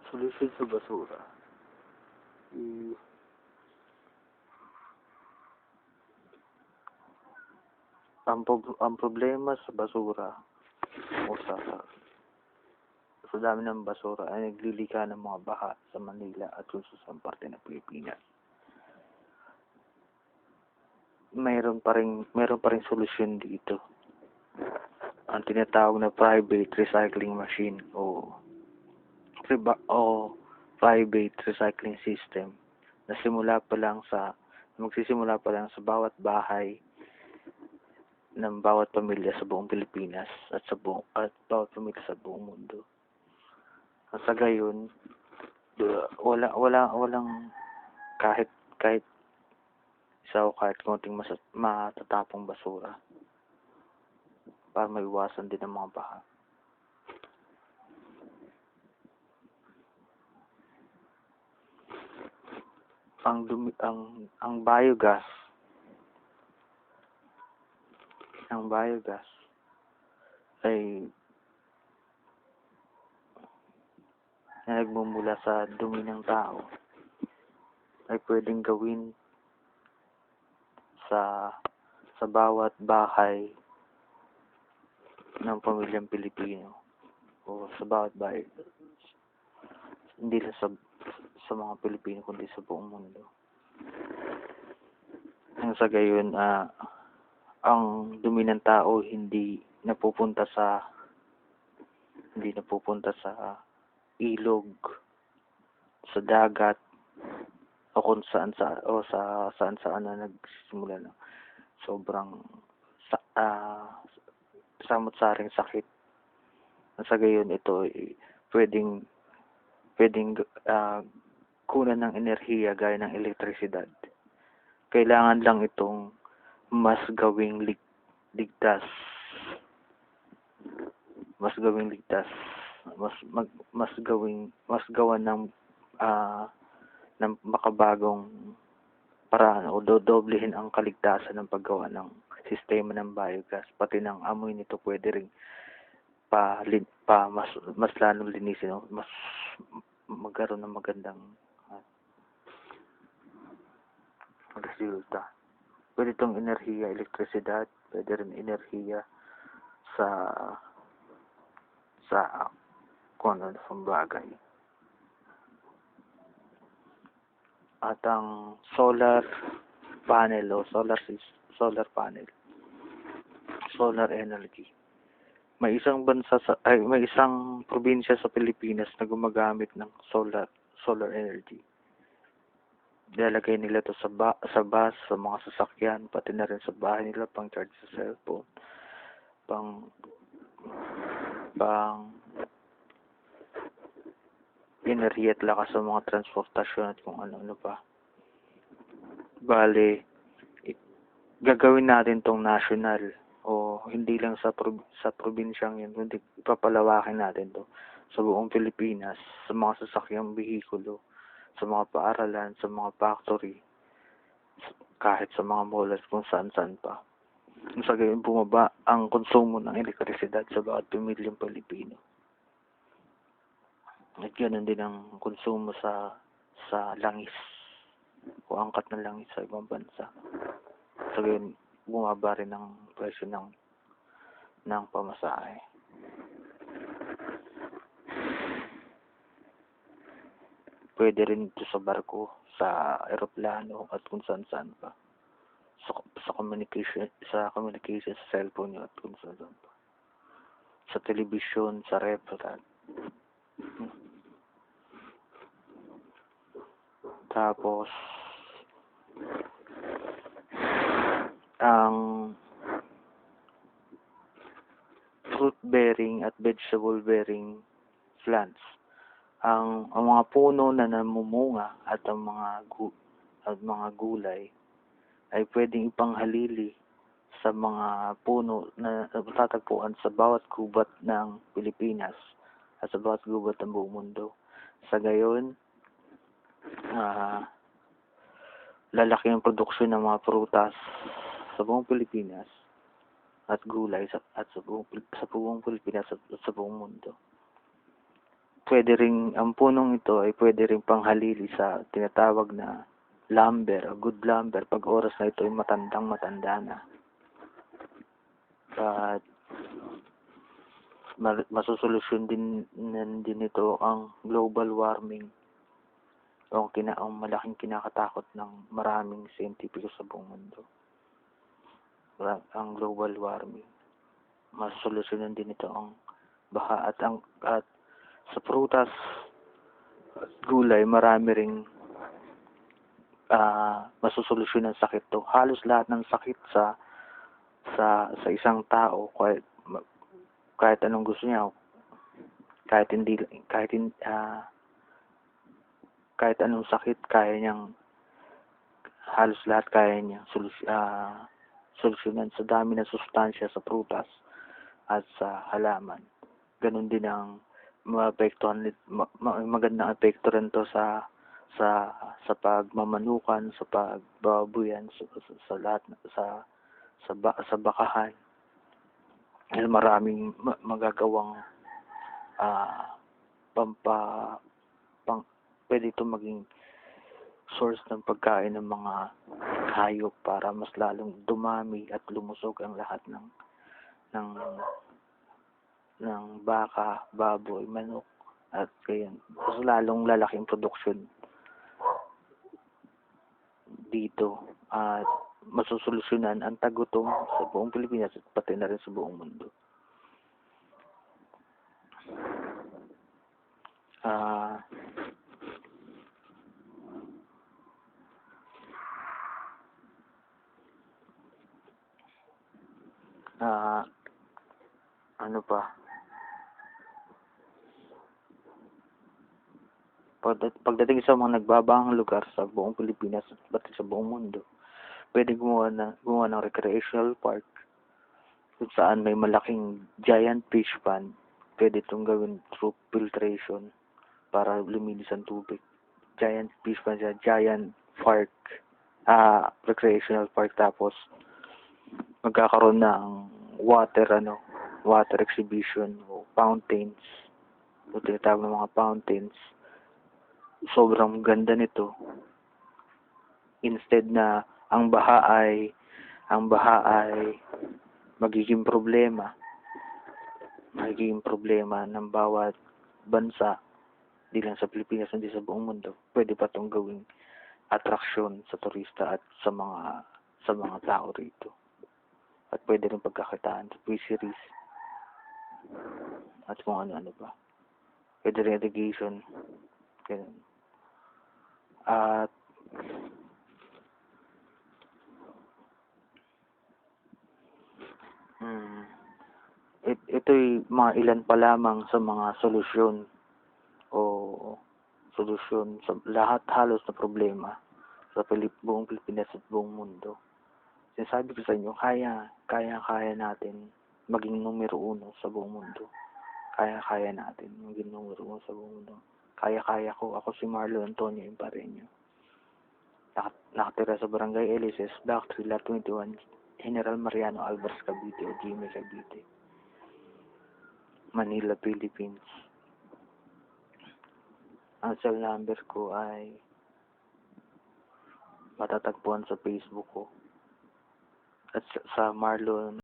Solusyon sa basura. I ang problema sa basura o sa dami ng basura ay naglilika ng mga baha sa Manila at kung sa parte ng Pilipinas. Mayroon pa ring solusyon dito. Ang tinatawag na private recycling machine o private recycling system na magsisimula pa lang sa bawat bahay ng bawat pamilya sa buong Pilipinas at bawat pamilya sa buong mundo. Sa gayon, walang kahit isa o kahit konting matatapong basura para maiwasan din ang mga baha. Ang biogas ay na nagmumula sa dumi ng tao ay pwedeng gawin sa bawat bahay ng pamilyang Pilipino o sa bawat bahay, hindi lang sa mga Pilipino kundi sa buong mundo. Nang sa gayon, ang dumi ng tao hindi napupunta sa ilog, sa dagat, o kung saan na nagsimula na sobrang samot-saring sakit. Sa gayon, ito pwedeng kunan ng enerhiya gaya ng elektrisidad. Kailangan lang itong mas gawing ligtas, mas gawan ng makabagong paraan o dodoblehin ang kaligtasan ng paggawa ng sistema ng biogas, pati ng amoy nito pwede ring mas lalong linisin o mas magkaroon ng magandang resulta. Pwede itong enerhiya, elektrisidad, pwede rin enerhiya sa kung ano ng bagay. At ang solar energy. May isang probinsya sa Pilipinas na gumagamit ng solar energy. Nilalagay nila to sa bus, sa mga sasakyan, pati na rin sa bahay nila pang charge sa cellphone, pang enerhiya at lakas sa mga transportasyon at kung ano-ano pa. Bale, gagawin natin tong national o hindi lang sa probinsyang yun, kundi ipapalawakin natin to sa buong Pilipinas, sa mga sasakyang bihikulo, sa mga paaralan, sa mga factory, kahit sa mga mall at kung saan-saan pa. Sa gayon, bumaba ang konsumo ng elektrisidad sa bawat pamilyang Pilipino. At ganoon din ang konsumo sa langis o angkat ng langis sa ibang bansa. Sa gayon, bumaba rin ang presyo ng pamasahe. Pwede rin ito sa barko, sa eroplano at kung saan-saan pa. Sa communication, sa cellphone nyo at kung saan-saan pa. Sa television, sa restaurant. Tapos, ang fruit-bearing at vegetable-bearing plants. Ang mga puno na namumunga at ang mga gulay ay pwedeng ipanghalili sa mga puno na matatagpuan sa bawat gubat ng Pilipinas at sa bawat gubat ng buong mundo. Sa gayon, lalaki ang produksyon ng mga prutas sa buong Pilipinas at gulay sa buong Pilipinas at sa buong mundo. ang punong ito ay pwede ring panghalili sa tinatawag na lumber o good lumber pag oras na ito ay matanda na. At masusolusyon din ito ang global warming o ang malaking kinakatakot ng maraming siyentipiko sa buong mundo. Ang global warming. Masosolusyonan din ito ang baha at sa prutas at gulay marami ring masosolusyon ng sakit to. Halos lahat ng sakit sa isang tao kahit anong gusto niya, kahit anong sakit halos lahat kaya niyang solusyonan sa dami ng sustansya sa prutas at sa halaman. Ganun din ang magandang epekto rin to sa pagmamanukan, sa pagbabuyan, sa lahat sa bakahan. Maraming magagawang pwede ito maging source ng pagkain ng mga hayop para mas lalong dumami at lumusog ang lahat ng baka, baboy, manok at gayon. Mas lalong lalaking produksyon dito at masusolusyonan ang tagutom sa buong Pilipinas at pati na rin sa buong mundo. Ano pa? Pagdating sa mga nagbabahang lugar sa buong Pilipinas at pati sa buong mundo, pwede gumawa ng recreational park kung saan may malaking giant fish pond. Pwede itong gawin through filtration para luminis ang tubig. Giant fish pond siya, giant park, recreational park. Tapos magkakaroon ng water exhibition o fountains. O tinatawag ng mga fountains. Sobrang ganda nito. Instead na ang baha ay magiging problema ng bawat bansa, di lang sa Pilipinas, hindi sa buong mundo. Pwede pa itong gawing atraksyon sa turista at sa mga tao rito. At pwede rin pagkakitaan sa fisheries at kung ano-ano pa. Pwede rin irrigation. Ganun. At ito'y mga ilan pa lamang sa mga solusyon sa lahat halos na problema sa buong Pilipinas at buong mundo. Sinasabi ko sa inyo, kaya natin maging numero 1 sa buong mundo. Kaya natin maging numero 1 sa buong mundo. Kaya ko. Ako si Marlo Antonio Impareño. Nakatira sa Barangay Elises, Block 3, Lot 21, General Mariano Alvarez, Cavite o Jimmy Cavite, Manila, Philippines. Ang cell number ko ay matatagpuan sa Facebook ko at sa Marlon